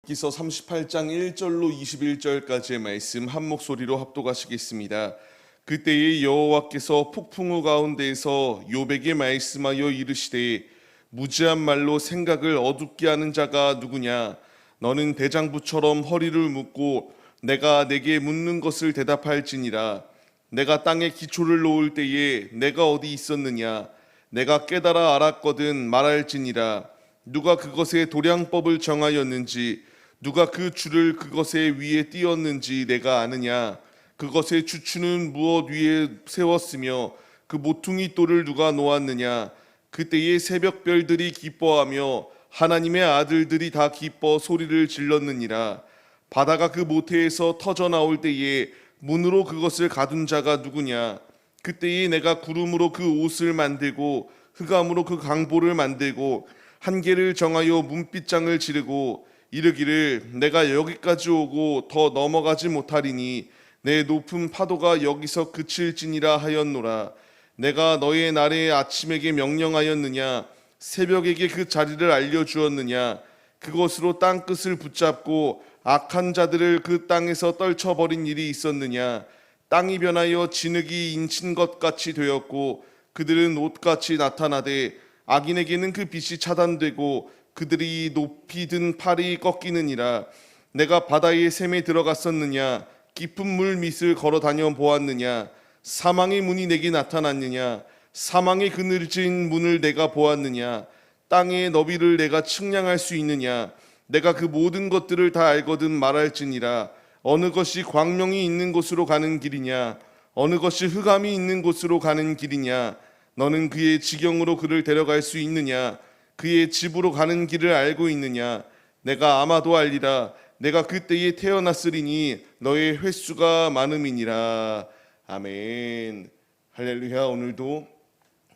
기서 38장 1절로 21절까지의 말씀 한 목소리로 합독하시겠습니다. 그때에 여호와께서 폭풍우 가운데에서 욥에게 말씀하여 이르시되 무지한 말로 생각을 어둡게 하는 자가 누구냐? 너는 대장부처럼 허리를 묶고 내가 내게 묻는 것을 대답할지니라. 내가 땅에 기초를 놓을 때에 내가 어디 있었느냐? 내가 깨달아 알았거든 말할지니라. 누가 그것의 도량법을 정하였는지 누가 그 줄을 그것의 위에 띄었는지 내가 아느냐? 그것의 주추는 무엇 위에 세웠으며 그 모퉁이 돌을 누가 놓았느냐? 그때의 새벽별들이 기뻐하며 하나님의 아들들이 다 기뻐 소리를 질렀느니라. 바다가 그 모태에서 터져 나올 때에 문으로 그것을 가둔 자가 누구냐? 그때에 내가 구름으로 그 옷을 만들고 흑암으로 그 강보를 만들고 한계를 정하여 문빗장을 지르고 이르기를 내가 여기까지 오고 더 넘어가지 못하리니 내 높은 파도가 여기서 그칠지니라 하였노라. 내가 너의 날에 아침에게 명령하였느냐? 새벽에게 그 자리를 알려주었느냐? 그것으로 땅끝을 붙잡고 악한 자들을 그 땅에서 떨쳐버린 일이 있었느냐? 땅이 변하여 진흙이 인친 것 같이 되었고 그들은 옷같이 나타나되 악인에게는 그 빛이 차단되고 그들이 높이 든 팔이 꺾이느니라. 내가 바다의 샘에 들어갔었느냐? 깊은 물 밑을 걸어 다녀 보았느냐? 사망의 문이 내게 나타났느냐? 사망의 그늘진 문을 내가 보았느냐? 땅의 너비를 내가 측량할 수 있느냐? 내가 그 모든 것들을 다 알거든 말할지니라. 어느 것이 광명이 있는 곳으로 가는 길이냐? 어느 것이 흑암이 있는 곳으로 가는 길이냐? 너는 그의 지경으로 그를 데려갈 수 있느냐? 그의 집으로 가는 길을 알고 있느냐? 내가 아마도 알리라. 내가 그때에 태어났으리니 너의 횟수가 많음이니라. 아멘. 할렐루야. 오늘도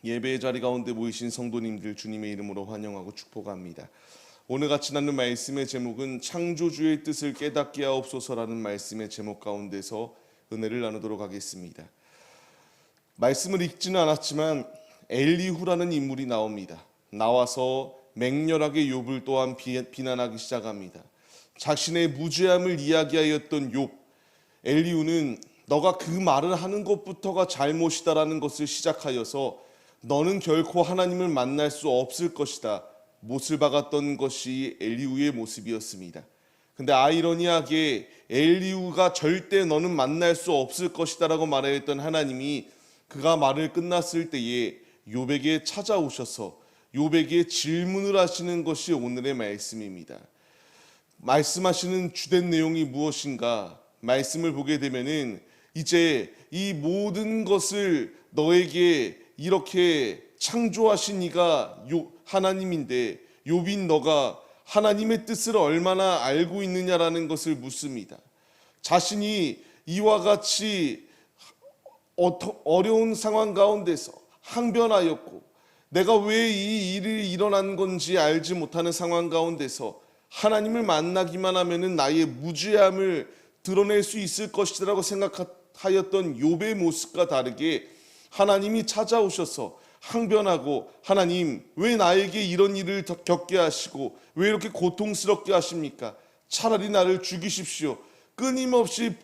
예배의 자리 가운데 모이신 성도님들 주님의 이름으로 환영하고 축복합니다. 오늘 같이 나눈 말씀의 제목은 창조주의 뜻을 깨닫게 하옵소서라는 말씀의 제목 가운데서 은혜를 나누도록 하겠습니다. 말씀을 읽지는 않았지만 엘리후라는 인물이 나옵니다. 나와서 맹렬하게 욥을 또한 비난하기 시작합니다. 자신의 무죄함을 이야기하였던 욥, 엘리후는 너가 그 말을 하는 것부터가 잘못이다라는 것을 시작하여서 너는 결코 하나님을 만날 수 없을 것이다 못을 박았던 것이 엘리후의 모습이었습니다. 근데 아이러니하게 엘리후가 절대 너는 만날 수 없을 것이다 라고 말하였던 하나님이 그가 말을 끝났을 때에 욥에게 찾아오셔서 욥에게 질문을 하시는 것이 오늘의 말씀입니다. 말씀하시는 주된 내용이 무엇인가? 말씀을 보게 되면은 이제 이 모든 것을 너에게 이렇게 창조하신 이가 하나님인데 욥인 너가 하나님의 뜻을 얼마나 알고 있느냐라는 것을 묻습니다. 자신이 이와 같이 어려운 상황 가운데서 항변하였고 내가 왜 이 일이 일어난 건지 알지 못하는 상황 가운데서 하나님을 만나기만 하면은 나의 무죄함을 드러낼 수 있을 것이라고 생각하였던 욥의 모습과 다르게 하나님이 찾아오셔서 항변하고 하나님 왜 나에게 이런 일을 겪게 하시고 왜 이렇게 고통스럽게 하십니까? 차라리 나를 죽이십시오. 끊임없이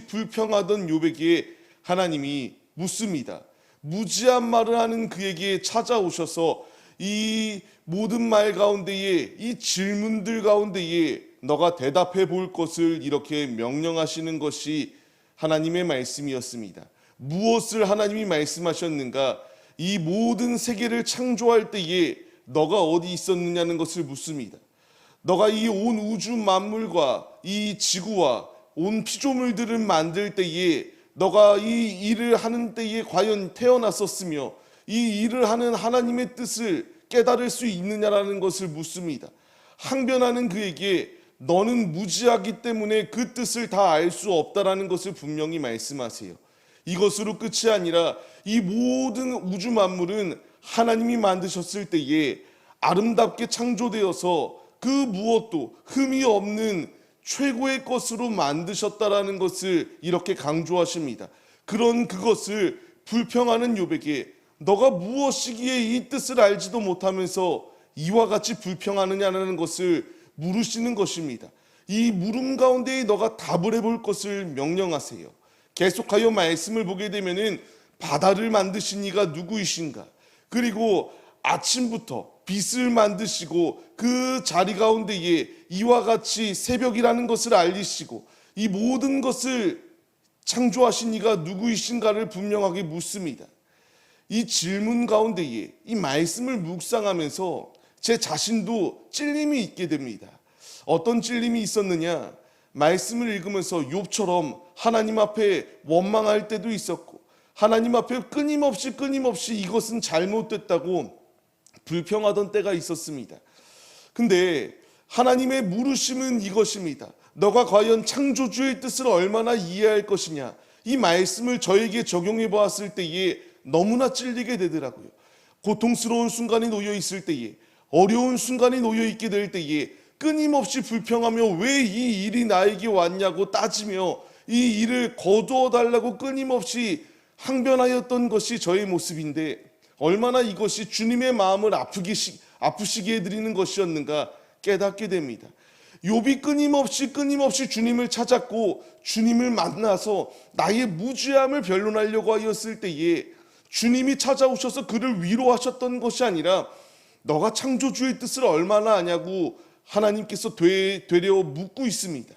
불평하던 욥에게 하나님이 묻습니다. 무지한 말을 하는 그에게 찾아오셔서 이 모든 말 가운데에 이 질문들 가운데에 너가 대답해 볼 것을 이렇게 명령하시는 것이 하나님의 말씀이었습니다. 무엇을 하나님이 말씀하셨는가? 이 모든 세계를 창조할 때에 너가 어디 있었느냐는 것을 묻습니다. 너가 이 온 우주 만물과 이 지구와 온 피조물들을 만들 때에 너가 이 일을 하는 때에 과연 태어났었으며 이 일을 하는 하나님의 뜻을 깨달을 수 있느냐라는 것을 묻습니다. 항변하는 그에게 너는 무지하기 때문에 그 뜻을 다 알 수 없다라는 것을 분명히 말씀하세요. 이것으로 끝이 아니라 이 모든 우주 만물은 하나님이 만드셨을 때에 아름답게 창조되어서 그 무엇도 흠이 없는 최고의 것으로 만드셨다라는 것을 이렇게 강조하십니다. 그런 그것을 불평하는 욥에게 너가 무엇이기에 이 뜻을 알지도 못하면서 이와 같이 불평하느냐는 것을 물으시는 것입니다. 이 물음 가운데 너가 답을 해볼 것을 명령하세요. 계속하여 말씀을 보게 되면은 바다를 만드신 이가 누구이신가? 그리고 아침부터 빛을 만드시고 그 자리 가운데에 이와 같이 새벽이라는 것을 알리시고 이 모든 것을 창조하신 이가 누구이신가를 분명하게 묻습니다. 이 질문 가운데에 이 말씀을 묵상하면서 제 자신도 찔림이 있게 됩니다. 어떤 찔림이 있었느냐? 말씀을 읽으면서 욥처럼 하나님 앞에 원망할 때도 있었고 하나님 앞에 끊임없이 이것은 잘못됐다고 불평하던 때가 있었습니다. 근데 하나님의 물으심은 이것입니다. 너가 과연 창조주의 뜻을 얼마나 이해할 것이냐? 이 말씀을 저에게 적용해 보았을 때에 너무나 찔리게 되더라고요. 고통스러운 순간이 놓여 있을 때에, 어려운 순간이 놓여 있게 될 때에 끊임없이 불평하며 왜 이 일이 나에게 왔냐고 따지며 이 일을 거두어 달라고 끊임없이 항변하였던 것이 저의 모습인데 얼마나 이것이 주님의 마음을 아프시게 해드리는 것이었는가 깨닫게 됩니다. 욥이 끊임없이 주님을 찾았고 주님을 만나서 나의 무죄함을 변론하려고 하였을 때에 주님이 찾아오셔서 그를 위로하셨던 것이 아니라 너가 창조주의 뜻을 얼마나 아냐고 하나님께서 되려 묻고 있습니다.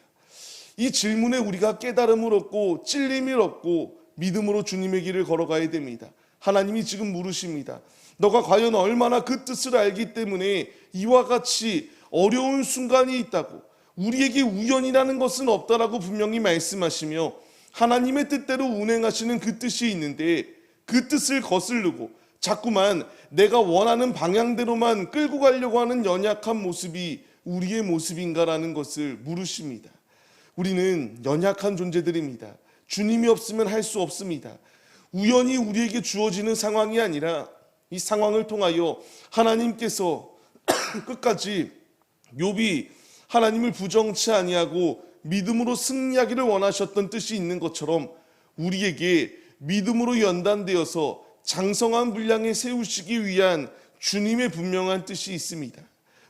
이 질문에 우리가 깨달음을 얻고 찔림을 얻고 믿음으로 주님의 길을 걸어가야 됩니다. 하나님이 지금 물으십니다. 너가 과연 얼마나 그 뜻을 알기 때문에 이와 같이 어려운 순간이 있다고, 우리에게 우연이라는 것은 없다라고 분명히 말씀하시며 하나님의 뜻대로 운행하시는 그 뜻이 있는데 그 뜻을 거스르고 자꾸만 내가 원하는 방향대로만 끌고 가려고 하는 연약한 모습이 우리의 모습인가라는 것을 물으십니다. 우리는 연약한 존재들입니다. 주님이 없으면 할 수 없습니다. 우연히 우리에게 주어지는 상황이 아니라 이 상황을 통하여 하나님께서 끝까지 욥이 하나님을 부정치 아니하고 믿음으로 승리하기를 원하셨던 뜻이 있는 것처럼 우리에게 믿음으로 연단되어서 장성한 분량에 세우시기 위한 주님의 분명한 뜻이 있습니다.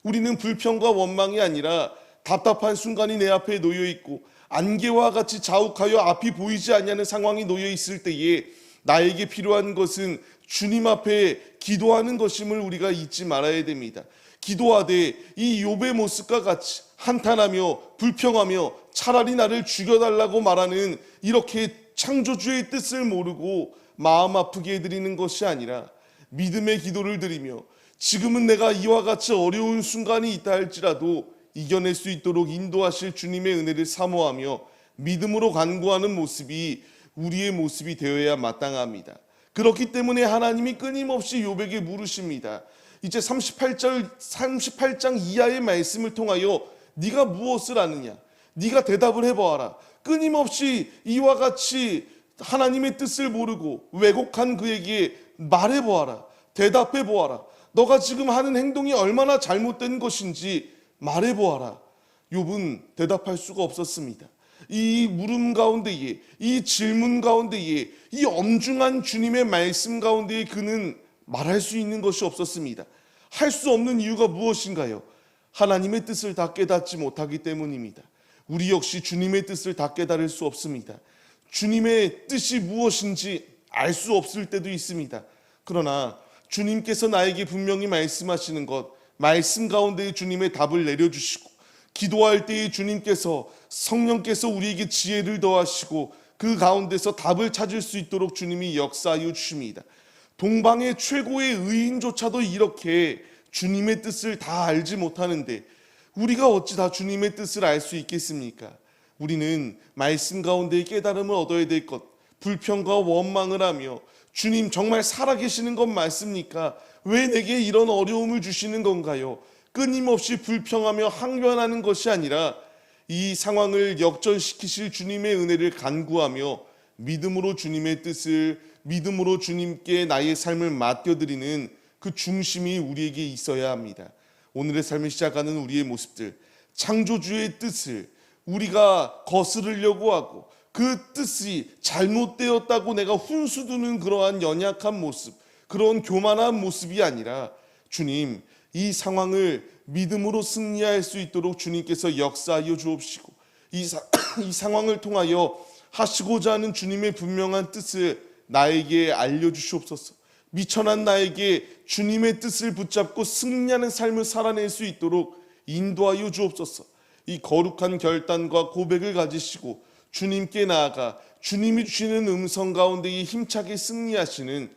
우리는 불평과 원망이 아니라 답답한 순간이 내 앞에 놓여 있고 안개와 같이 자욱하여 앞이 보이지 않냐는 상황이 놓여 있을 때에 나에게 필요한 것은 주님 앞에 기도하는 것임을 우리가 잊지 말아야 됩니다. 기도하되 이 욥의 모습과 같이 한탄하며 불평하며 차라리 나를 죽여달라고 말하는 이렇게 창조주의 뜻을 모르고 마음 아프게 해드리는 것이 아니라 믿음의 기도를 드리며 지금은 내가 이와 같이 어려운 순간이 있다 할지라도 이겨낼 수 있도록 인도하실 주님의 은혜를 사모하며 믿음으로 간구하는 모습이 우리의 모습이 되어야 마땅합니다. 그렇기 때문에 하나님이 끊임없이 욥에게 물으십니다. 이제 38장 이하의 말씀을 통하여 네가 무엇을 아느냐? 네가 대답을 해보아라. 끊임없이 이와 같이 하나님의 뜻을 모르고 왜곡한 그에게 말해보아라. 대답해보아라. 너가 지금 하는 행동이 얼마나 잘못된 것인지 말해보아라. 욥은 대답할 수가 없었습니다. 이 물음 가운데에, 이 질문 가운데에, 이 엄중한 주님의 말씀 가운데에 그는 말할 수 있는 것이 없었습니다. 할 수 없는 이유가 무엇인가요? 하나님의 뜻을 다 깨닫지 못하기 때문입니다. 우리 역시 주님의 뜻을 다 깨달을 수 없습니다. 주님의 뜻이 무엇인지 알 수 없을 때도 있습니다. 그러나 주님께서 나에게 분명히 말씀하시는 것, 말씀 가운데 주님의 답을 내려주시고 기도할 때에 주님께서 성령께서 우리에게 지혜를 더하시고 그 가운데서 답을 찾을 수 있도록 주님이 역사하여 주십니다. 동방의 최고의 의인조차도 이렇게 주님의 뜻을 다 알지 못하는데 우리가 어찌 다 주님의 뜻을 알 수 있겠습니까? 우리는 말씀 가운데 깨달음을 얻어야 될 것, 불평과 원망을 하며 주님 정말 살아계시는 건 맞습니까? 왜 내게 이런 어려움을 주시는 건가요? 끊임없이 불평하며 항변하는 것이 아니라 이 상황을 역전시키실 주님의 은혜를 간구하며 믿음으로 주님의 뜻을, 믿음으로 주님께 나의 삶을 맡겨드리는 그 중심이 우리에게 있어야 합니다. 오늘의 삶을 시작하는 우리의 모습들, 창조주의 뜻을 우리가 거스르려고 하고 그 뜻이 잘못되었다고 내가 훈수두는 그러한 연약한 모습, 그런 교만한 모습이 아니라 주님, 이 상황을 믿음으로 승리할 수 있도록 주님께서 역사하여 주옵시고 이 상황을 통하여 하시고자 하는 주님의 분명한 뜻을 나에게 알려주시옵소서. 미천한 나에게 주님의 뜻을 붙잡고 승리하는 삶을 살아낼 수 있도록 인도하여 주옵소서. 이 거룩한 결단과 고백을 가지시고 주님께 나아가 주님이 주시는 음성 가운데 힘차게 승리하시는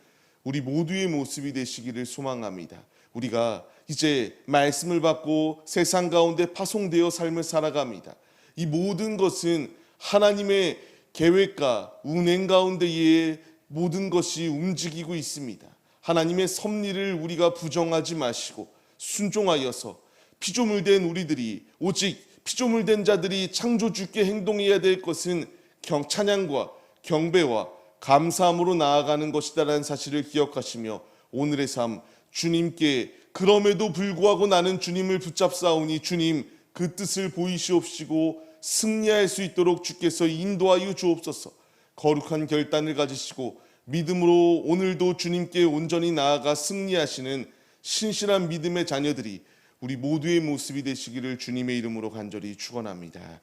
우리 모두의 모습이 되시기를 소망합니다. 우리가 이제 말씀을 받고 세상 가운데 파송되어 삶을 살아갑니다. 이 모든 것은 하나님의 계획과 운행 가운데에 모든 것이 움직이고 있습니다. 하나님의 섭리를 우리가 부정하지 마시고 순종하여서 피조물된 우리들이, 오직 피조물된 자들이 창조주께 행동해야 될 것은 찬양과 경배와 감사함으로 나아가는 것이다라는 사실을 기억하시며 오늘의 삶 주님께 그럼에도 불구하고 나는 주님을 붙잡사오니 주님 그 뜻을 보이시옵시고 승리할 수 있도록 주께서 인도하여 주옵소서. 거룩한 결단을 가지시고 믿음으로 오늘도 주님께 온전히 나아가 승리하시는 신실한 믿음의 자녀들이 우리 모두의 모습이 되시기를 주님의 이름으로 간절히 축원합니다.